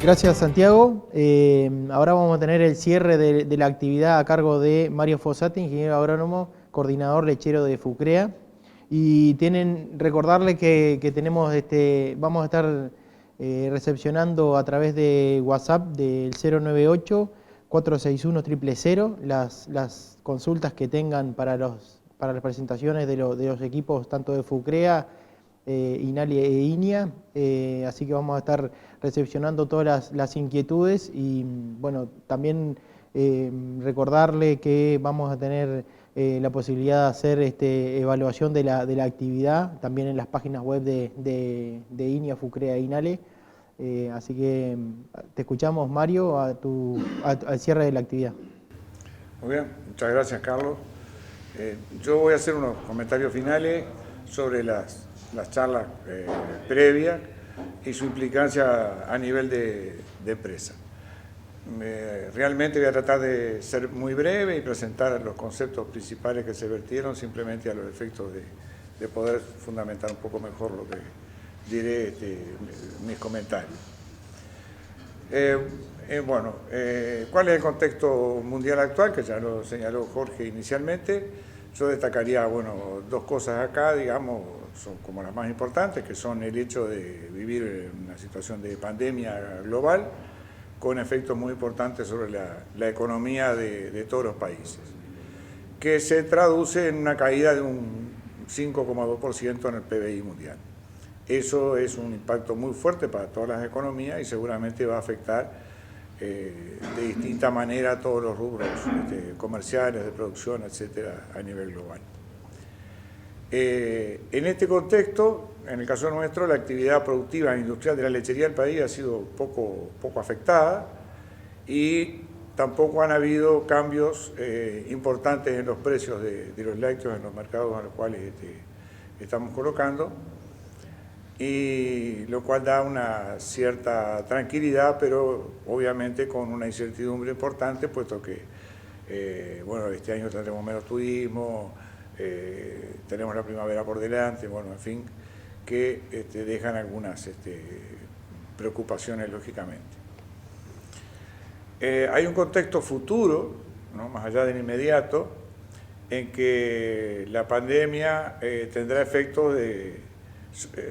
Gracias, Santiago. Ahora vamos a tener el cierre de la actividad a cargo de Mario Fossati, ingeniero agrónomo, coordinador lechero de FUCREA. Y recordarle que tenemos vamos a estar recepcionando a través de WhatsApp del 098-461-000 las consultas que tengan para las presentaciones de los equipos tanto de FUCREA, INALI e INIA, así que vamos a estar recepcionando todas las inquietudes y bueno, también recordarle que vamos a tener la posibilidad de hacer evaluación de la actividad también en las páginas web de INIA, FUCREA e INALE. Así que te escuchamos, Mario, al cierre de la actividad. Muy bien, muchas gracias, Carlos. Yo voy a hacer unos comentarios finales sobre las charlas previas y su implicancia a nivel de empresa. Realmente voy a tratar de ser muy breve y presentar los conceptos principales que se vertieron simplemente a los efectos de poder fundamentar un poco mejor lo que diré mis comentarios. ¿Cuál es el contexto mundial actual? Que ya lo señaló Jorge inicialmente. Yo destacaría, dos cosas acá, digamos, son como las más importantes, que son el hecho de vivir en una situación de pandemia global, con efectos muy importantes sobre la economía de todos los países, que se traduce en una caída de un 5,2% en el PBI mundial. Eso es un impacto muy fuerte para todas las economías y seguramente va a afectar de distinta manera a todos los rubros comerciales, de producción, etcétera, a nivel global. En este contexto, en el caso nuestro, la actividad productiva e industrial de la lechería del país ha sido poco afectada y tampoco han habido cambios importantes en los precios de los lácteos en los mercados a los cuales estamos colocando, y lo cual da una cierta tranquilidad, pero obviamente con una incertidumbre importante, puesto que este año tendremos menos turismo, tenemos la primavera por delante, en fin, que dejan algunas preocupaciones lógicamente. Hay un contexto futuro, ¿no?, más allá del inmediato, en que la pandemia tendrá efectos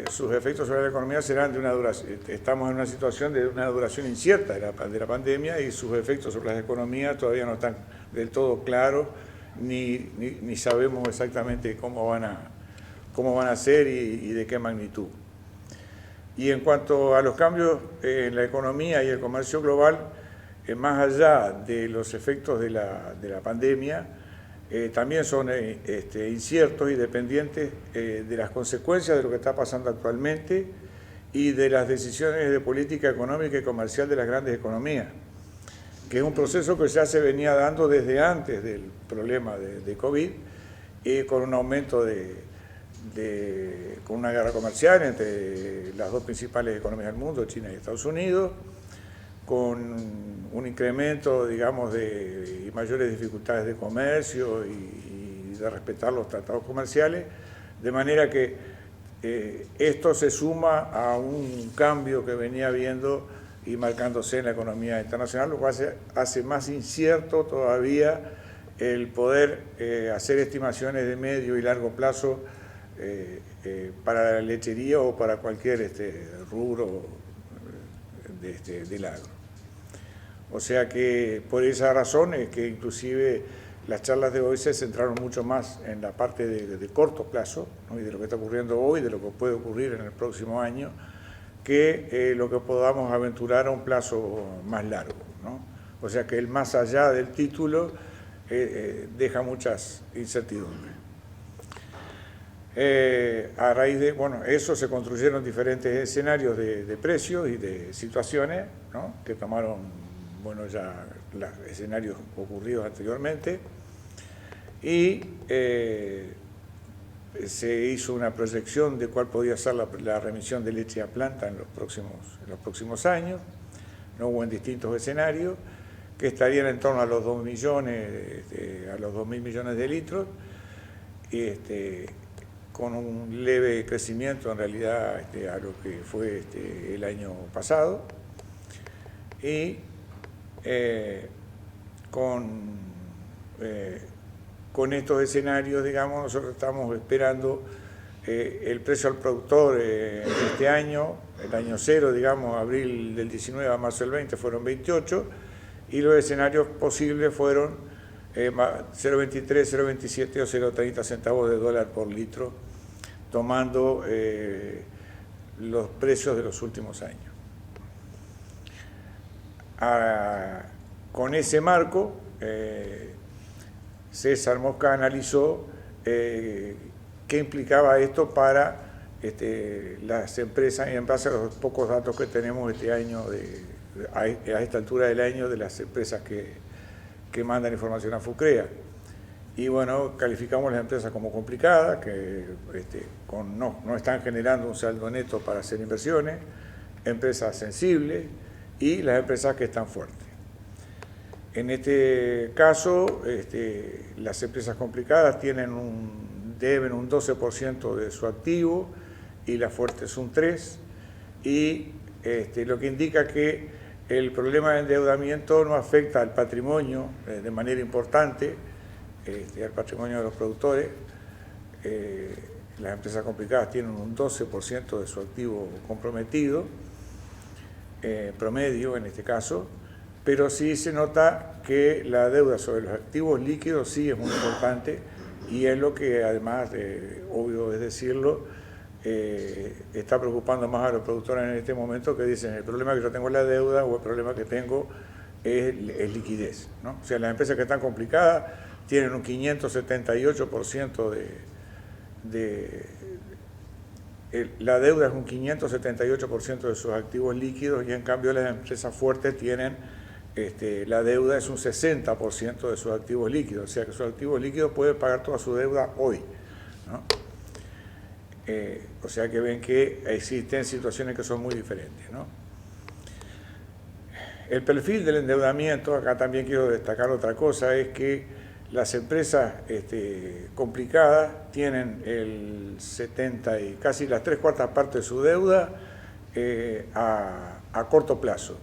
sus efectos sobre la economía serán de una duración. Estamos en una situación de una duración incierta de la pandemia y sus efectos sobre las economías todavía no están del todo claros, ni sabemos exactamente cómo van a ser y de qué magnitud. Y en cuanto a los cambios en la economía y el comercio global, más allá de los efectos de la pandemia, también son inciertos y dependientes de las consecuencias de lo que está pasando actualmente y de las decisiones de política económica y comercial de las grandes economías, que es un proceso que ya se venía dando desde antes del problema de COVID, con un aumento con una guerra comercial entre las dos principales economías del mundo, China y Estados Unidos, con un incremento, digamos, y mayores dificultades de comercio y de respetar los tratados comerciales, de manera que esto se suma a un cambio que venía habiendo y marcándose en la economía internacional, lo cual hace más incierto todavía el poder hacer estimaciones de medio y largo plazo para la lechería o para cualquier rubro del agro. O sea que por esa razón es que inclusive las charlas de hoy se centraron mucho más en la parte de corto plazo, ¿no?, y de lo que está ocurriendo hoy, de lo que puede ocurrir en el próximo año, que lo que podamos aventurar a un plazo más largo, ¿no? O sea que el más allá del título deja muchas incertidumbres. A raíz de eso se construyeron diferentes escenarios de precios y de situaciones, ¿no?, que tomaron ya los escenarios ocurridos anteriormente, y se hizo una proyección de cuál podía ser la remisión de leche a planta en los próximos años, ¿no?, hubo en distintos escenarios, que estarían en torno a los 2 millones, a los 2.000 millones de litros, con un leve crecimiento en realidad a lo que fue el año pasado. y con estos escenarios, digamos, nosotros estamos esperando el precio al productor este año, el año cero, digamos, abril del 19 a marzo del 20 fueron 28, y los escenarios posibles fueron 0,23, 0,27 o 0,30 centavos de dólar por litro, tomando los precios de los últimos años. Con ese marco, César Mosca analizó qué implicaba esto para las empresas, y en base a los pocos datos que tenemos este año, a esta altura del año, de las empresas que mandan información a FUCREA. Y bueno, calificamos las empresas como complicadas, que no están generando un saldo neto para hacer inversiones, empresas sensibles y las empresas que están fuertes. En este caso, las empresas complicadas deben un 12% de su activo y las fuertes un 3%, y lo que indica que el problema de endeudamiento no afecta al patrimonio de manera importante, al patrimonio de los productores. Las empresas complicadas tienen un 12% de su activo comprometido, promedio en este caso, pero sí se nota que la deuda sobre los activos líquidos sí es muy importante, y es lo que, además, obvio es decirlo, está preocupando más a los productores en este momento, que dicen: el problema que yo tengo es la deuda, o el problema que tengo es liquidez, ¿no? O sea, las empresas que están complicadas tienen un 578% la deuda es un 578% de sus activos líquidos, y en cambio las empresas fuertes tienen, la deuda es un 60% de sus activos líquidos, o sea que sus activos líquidos pueden pagar toda su deuda hoy, ¿no? O sea que ven que existen situaciones que son muy diferentes, ¿no? El perfil del endeudamiento, acá también quiero destacar otra cosa, es que las empresas complicadas tienen el 70 y casi las 3/4 partes de su deuda a corto plazo,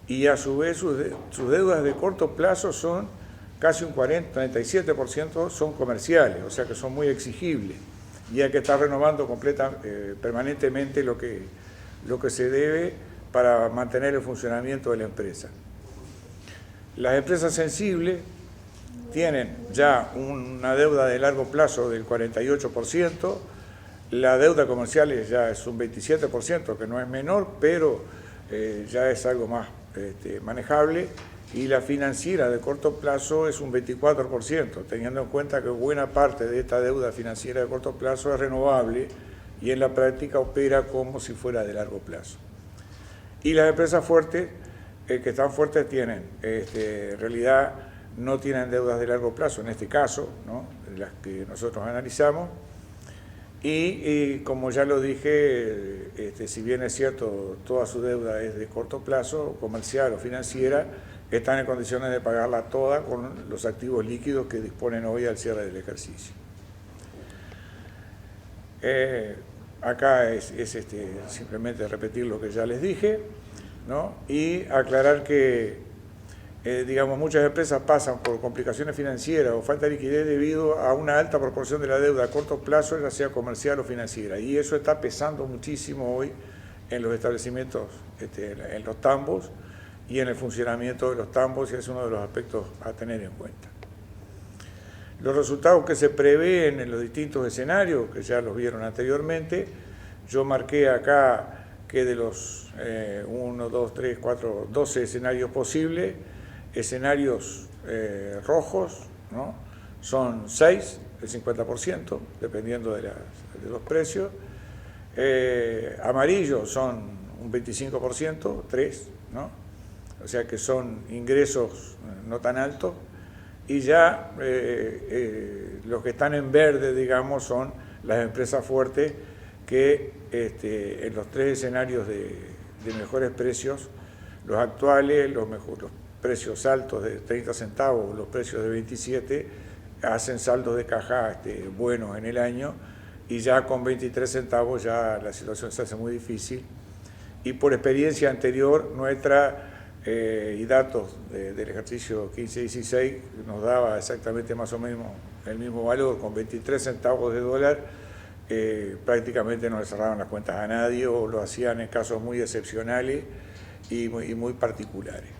y a su vez sus deudas de corto plazo son casi un 37% son comerciales, o sea que son muy exigibles, y hay que estar renovando permanentemente lo que se debe para mantener el funcionamiento de la empresa. Las empresas sensibles tienen ya una deuda de largo plazo del 48%, la deuda comercial ya es un 27%, que no es menor, pero ya es algo más manejable, y la financiera de corto plazo es un 24%, teniendo en cuenta que buena parte de esta deuda financiera de corto plazo es renovable y en la práctica opera como si fuera de largo plazo. Y las empresas fuertes, que están fuertes, tienen, en realidad no tienen deudas de largo plazo, en este caso, ¿no?, las que nosotros analizamos, y como ya lo dije, si bien es cierto, toda su deuda es de corto plazo, comercial o financiera, están en condiciones de pagarla toda con los activos líquidos que disponen hoy al cierre del ejercicio. Acá es simplemente repetir lo que ya les dije, ¿no?, y aclarar que, digamos, muchas empresas pasan por complicaciones financieras o falta de liquidez debido a una alta proporción de la deuda a corto plazo, ya sea comercial o financiera, y eso está pesando muchísimo hoy en los establecimientos, en los tambos y en el funcionamiento de los tambos, y es uno de los aspectos a tener en cuenta. Los resultados que se prevén en los distintos escenarios, que ya los vieron anteriormente, yo marqué acá que de los 1, 2, 3, 4, 12 escenarios posibles, escenarios rojos, ¿no?, son 6, el 50%, dependiendo de los precios. Amarillos son un 25%, 3, ¿no? O sea que son ingresos no tan altos. Y ya los que están en verde, digamos, son las empresas fuertes que en los 3 escenarios de mejores precios, los actuales, los precios altos de 30 centavos, los precios de 27, hacen saldos de caja buenos en el año, y ya con 23 centavos ya la situación se hace muy difícil. Y por experiencia anterior nuestra, y datos del ejercicio 15-16 nos daba exactamente más o menos el mismo valor, con 23 centavos de dólar, prácticamente no le cerraban las cuentas a nadie o lo hacían en casos muy excepcionales y muy particulares.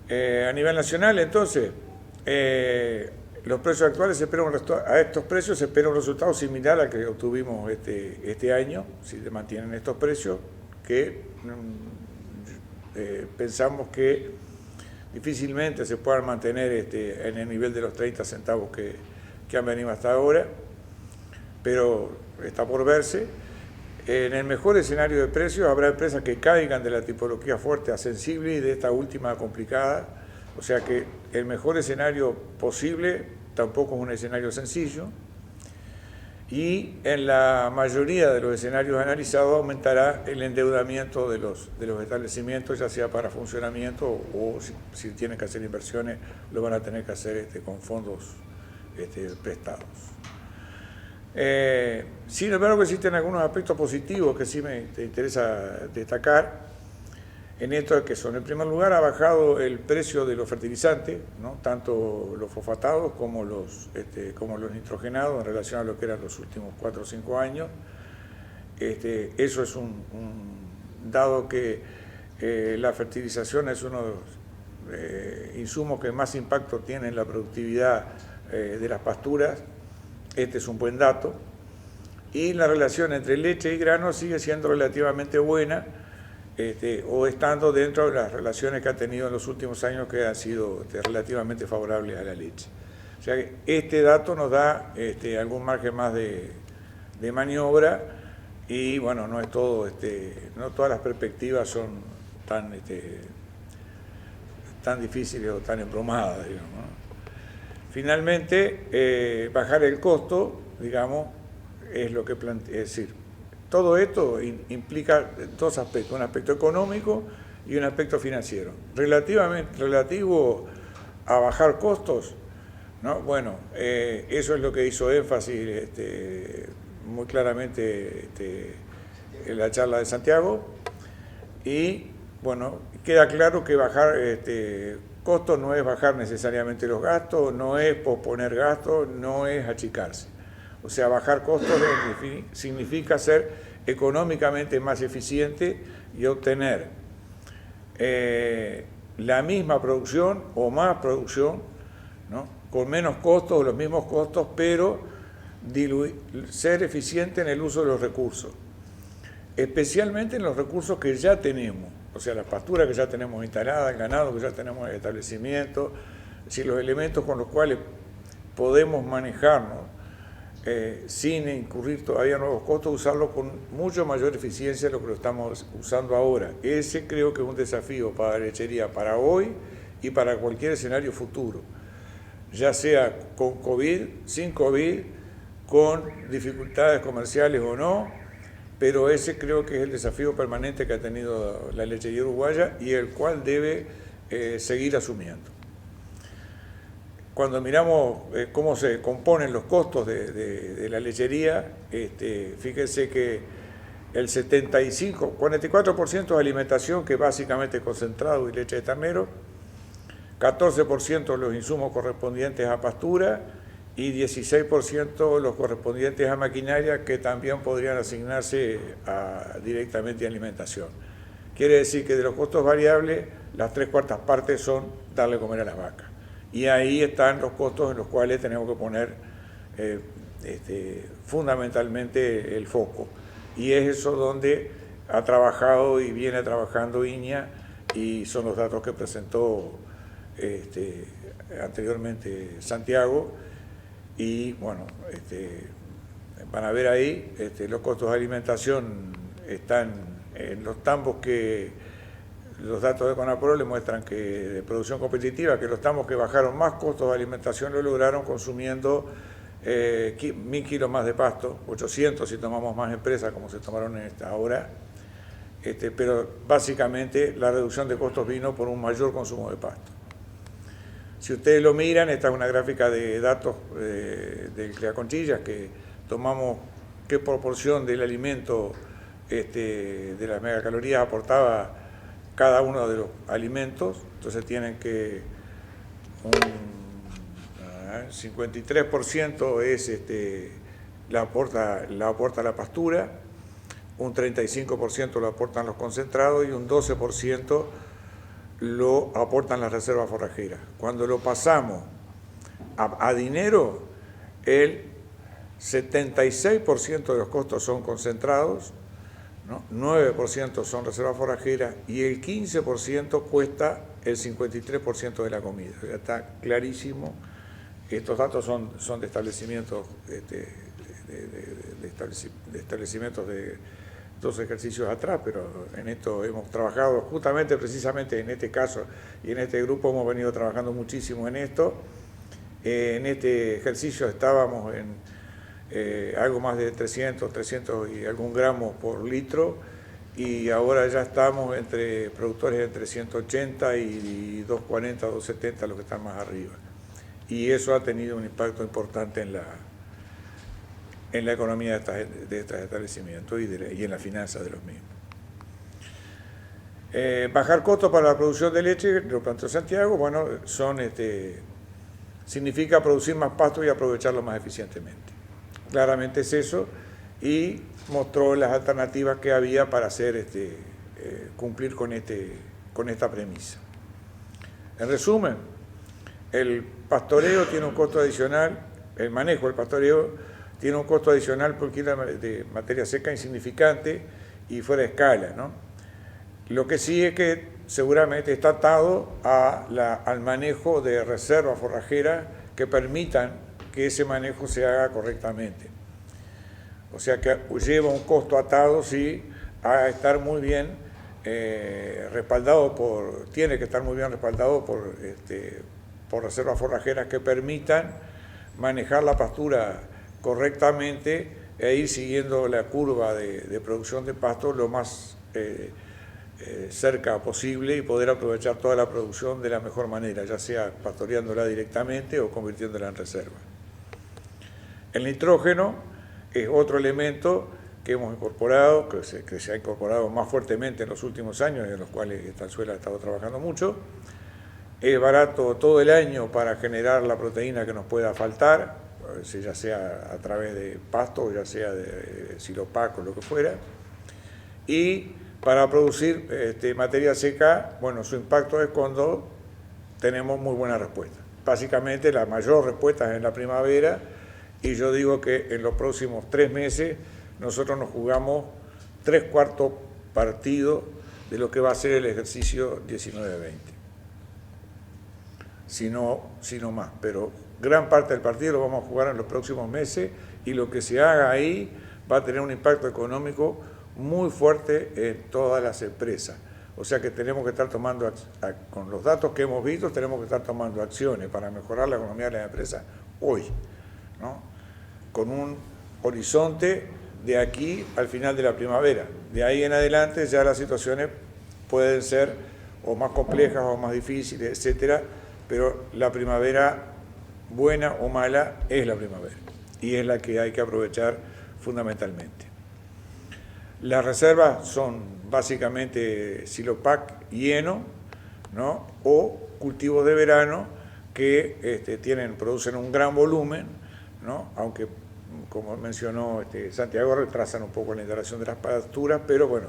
A nivel nacional, entonces, los precios actuales a estos precios se espera un resultado similar al que obtuvimos este año, si se mantienen estos precios, que pensamos que difícilmente se puedan mantener en el nivel de los 30 centavos que han venido hasta ahora, pero está por verse. En el mejor escenario de precios habrá empresas que caigan de la tipología fuerte a sensible y de esta última complicada, o sea que el mejor escenario posible tampoco es un escenario sencillo, y en la mayoría de los escenarios analizados aumentará el endeudamiento de los establecimientos, ya sea para funcionamiento o si tienen que hacer inversiones, lo van a tener que hacer con fondos prestados. Sin embargo, existen algunos aspectos positivos que sí me interesa destacar en esto, que son: en primer lugar, ha bajado el precio de los fertilizantes, ¿no? Tanto los fosfatados como los nitrogenados en relación a lo que eran los últimos 4 o 5 años. Eso es dado que la fertilización es uno de los insumos que más impacto tiene en la productividad de las pasturas. Este es un buen dato. Y la relación entre leche y grano sigue siendo relativamente buena, o estando dentro de las relaciones que ha tenido en los últimos años, que han sido relativamente favorables a la leche. O sea que este dato nos da algún margen más de maniobra, y bueno, no es todo, no todas las perspectivas son tan difíciles o tan embromadas, digamos, ¿no? Finalmente, bajar el costo, digamos, es lo que plantea, es decir, todo esto implica dos aspectos: un aspecto económico y un aspecto financiero. Relativo a bajar costos, ¿no? Bueno, eso es lo que hizo énfasis muy claramente en la charla de Santiago, y bueno, queda claro que bajar costos no es bajar necesariamente los gastos, no es posponer gastos, no es achicarse. O sea, bajar costos significa ser económicamente más eficiente y obtener la misma producción o más producción, ¿no? Con menos costos o los mismos costos, pero ser eficiente en el uso de los recursos, especialmente en los recursos que ya tenemos, o sea, las pasturas que ya tenemos instaladas, el ganado que ya tenemos en el establecimiento, si los elementos con los cuales podemos manejarnos sin incurrir todavía nuevos costos, usarlos con mucho mayor eficiencia de lo que lo estamos usando ahora. Ese creo que es un desafío para la lechería para hoy y para cualquier escenario futuro, ya sea con COVID, sin COVID, con dificultades comerciales o no, pero ese creo que es el desafío permanente que ha tenido la lechería uruguaya y el cual debe seguir asumiendo. Cuando miramos cómo se componen los costos de la lechería, fíjense que el 44% de alimentación, que básicamente es concentrado y leche de ternero, 14% los insumos correspondientes a pastura y 16% los correspondientes a maquinaria, que también podrían asignarse directamente a alimentación. Quiere decir que de los costos variables, las 3/4 partes son darle comer a las vacas. Y ahí están los costos en los cuales tenemos que poner fundamentalmente el foco. Y es eso donde ha trabajado y viene trabajando INIA, y son los datos que presentó anteriormente Santiago. Y bueno, van a ver ahí, los costos de alimentación están en los tambos que los datos de CONAPRO le muestran que de producción competitiva, que los tambos que bajaron más costos de alimentación lo lograron consumiendo 1.000 kilos más de pasto, 800 si tomamos más empresas como se tomaron en esta hora, pero básicamente la reducción de costos vino por un mayor consumo de pasto. Si ustedes lo miran, esta es una gráfica de datos del Criaconchillas, que tomamos qué proporción del alimento de las megacalorías aportaba cada uno de los alimentos, entonces tienen que un 53% es la aporta la pastura, un 35% lo aportan los concentrados y un 12% lo aportan las reservas forrajeras. Cuando lo pasamos a dinero, el 76% de los costos son concentrados, ¿no? 9% son reservas forrajeras y el 15% cuesta el 53% de la comida. Ya está clarísimo. Estos datos son de establecimientos de establecimientos de 2 ejercicios atrás, pero en esto hemos trabajado justamente, precisamente en este caso y en este grupo hemos venido trabajando muchísimo en esto. En este ejercicio estábamos en algo más de 300 y algún gramos por litro y ahora ya estamos entre productores entre 180 y 240, 270 los que están más arriba. Y eso ha tenido un impacto importante en la economía de estos establecimientos y en la finanza de los mismos. Bajar costos para la producción de leche, lo planteó Santiago, bueno, significa producir más pasto y aprovecharlo más eficientemente. Claramente es eso, y mostró las alternativas que había para hacer cumplir con esta premisa. En resumen, el pastoreo tiene un costo adicional, el manejo del pastoreo tiene un costo adicional por kilo de materia seca insignificante y fuera de escala, ¿no? Lo que sí es que seguramente está atado al manejo de reservas forrajeras que permitan que ese manejo se haga correctamente. O sea que lleva un costo atado, sí, a estar muy bien respaldado tiene que estar muy bien respaldado por reservas forrajeras que permitan manejar la pastura correctamente e ir siguiendo la curva de producción de pasto lo más cerca posible y poder aprovechar toda la producción de la mejor manera, ya sea pastoreándola directamente o convirtiéndola en reserva. El nitrógeno es otro elemento que hemos incorporado, que se ha incorporado más fuertemente en los últimos años, en los cuales Estanzuela ha estado trabajando mucho. Es barato todo el año para generar la proteína que nos pueda faltar, ya sea a través de pasto, ya sea de silopac o lo que fuera. Y para producir materia seca, bueno, su impacto es cuando tenemos muy buena respuesta. Básicamente la mayor respuesta es en la primavera y yo digo que en los próximos 3 meses nosotros nos jugamos 3/4 partido de lo que va a ser el ejercicio 19-20. Si no más, pero gran parte del partido lo vamos a jugar en los próximos meses y lo que se haga ahí va a tener un impacto económico muy fuerte en todas las empresas. O sea que tenemos que estar tomando, con los datos que hemos visto, tenemos que estar tomando acciones para mejorar la economía de las empresas hoy, ¿no? Con un horizonte de aquí al final de la primavera. De ahí en adelante ya las situaciones pueden ser o más complejas o más difíciles, etcétera, pero la primavera, buena o mala, es la primavera y es la que hay que aprovechar fundamentalmente. Las reservas son básicamente silopac y heno, ¿no? O cultivos de verano que producen un gran volumen, ¿no? Aunque, como mencionó Santiago, retrasan un poco la integración de las pasturas, pero bueno,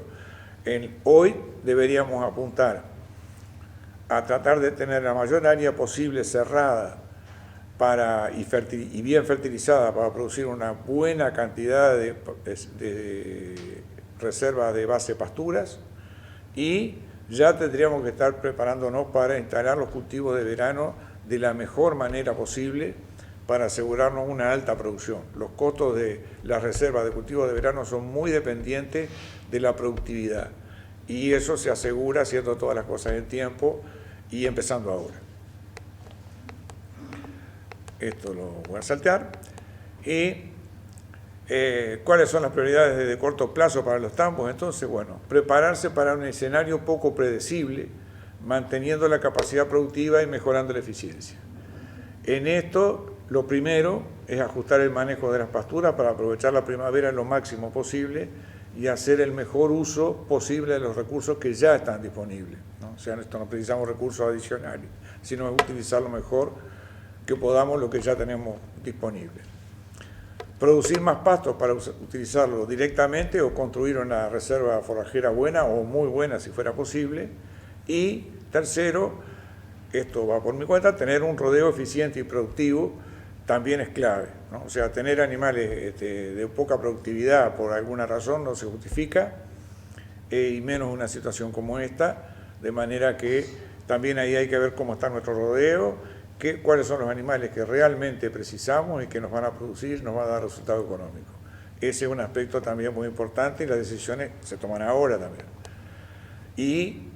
hoy deberíamos apuntar a tratar de tener la mayor área posible cerrada y bien fertilizada para producir una buena cantidad de reservas de base pasturas, y ya tendríamos que estar preparándonos para instalar los cultivos de verano de la mejor manera posible para asegurarnos una alta producción. Los costos de las reservas de cultivos de verano son muy dependientes de la productividad y eso se asegura haciendo todas las cosas en tiempo y empezando ahora. Esto lo voy a saltear. Y ¿cuáles son las prioridades de corto plazo para los tambos? Entonces, bueno, prepararse para un escenario poco predecible, manteniendo la capacidad productiva y mejorando la eficiencia. En esto, lo primero es ajustar el manejo de las pasturas para aprovechar la primavera lo máximo posible y hacer el mejor uso posible de los recursos que ya están disponibles, ¿no? O sea, esto no precisamos recursos adicionales, sino utilizar lo mejor que podamos lo que ya tenemos disponible. Producir más pastos para utilizarlo directamente o construir una reserva forrajera buena o muy buena si fuera posible. Y tercero, esto va por mi cuenta, tener un rodeo eficiente y productivo también es clave, ¿no? O sea, tener animales de poca productividad por alguna razón no se justifica, y menos una situación como esta, de manera que también ahí hay que ver cómo está nuestro rodeo, cuáles son los animales que realmente precisamos y que nos van a producir, nos van a dar resultado económico. Ese es un aspecto también muy importante y las decisiones se toman ahora también. Y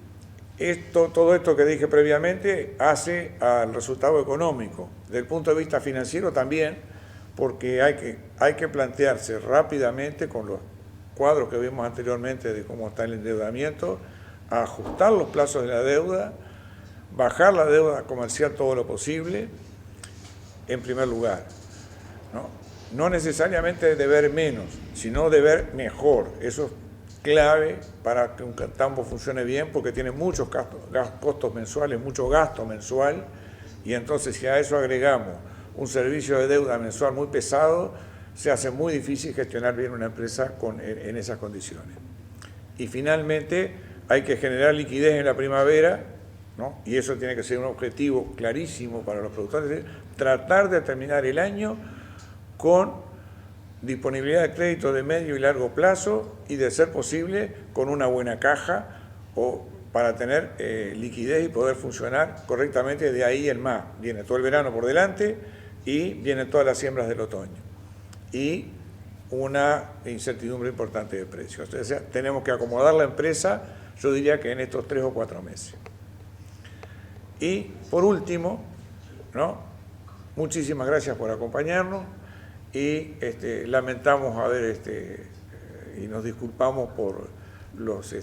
todo esto que dije previamente hace al resultado económico. Desde el punto de vista financiero también, porque hay que plantearse rápidamente con los cuadros que vimos anteriormente de cómo está el endeudamiento, ajustar los plazos de la deuda, bajar la deuda comercial todo lo posible, en primer lugar, ¿no? No necesariamente deber menos, sino deber mejor. Eso es clave para que un campo funcione bien, porque tiene muchos costos mensuales, mucho gasto mensual, y entonces si a eso agregamos un servicio de deuda mensual muy pesado, se hace muy difícil gestionar bien una empresa en esas condiciones. Y finalmente hay que generar liquidez en la primavera, ¿no? Y eso tiene que ser un objetivo clarísimo para los productores, tratar de terminar el año con disponibilidad de crédito de medio y largo plazo y, de ser posible, con una buena caja para tener liquidez y poder funcionar correctamente de ahí en más. Viene todo el verano por delante y vienen todas las siembras del otoño. Y una incertidumbre importante de precios. O sea, tenemos que acomodar la empresa, yo diría que en estos 3 o 4 meses. Y por último, ¿no? Muchísimas gracias por acompañarnos y lamentamos y nos disculpamos por los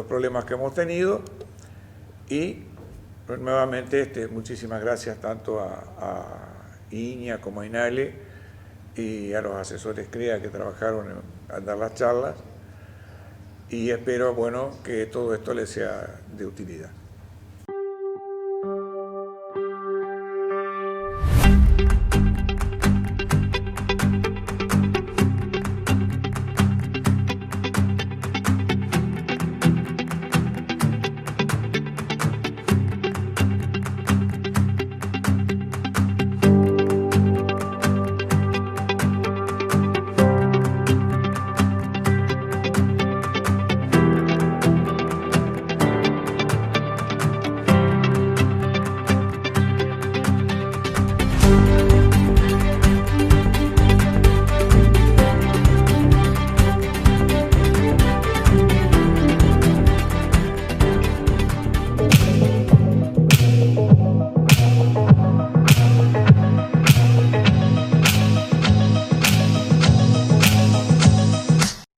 problemas que hemos tenido, y nuevamente muchísimas gracias tanto a Iña como a Inale y a los asesores CREA que trabajaron en dar las charlas, y espero, bueno, que todo esto les sea de utilidad.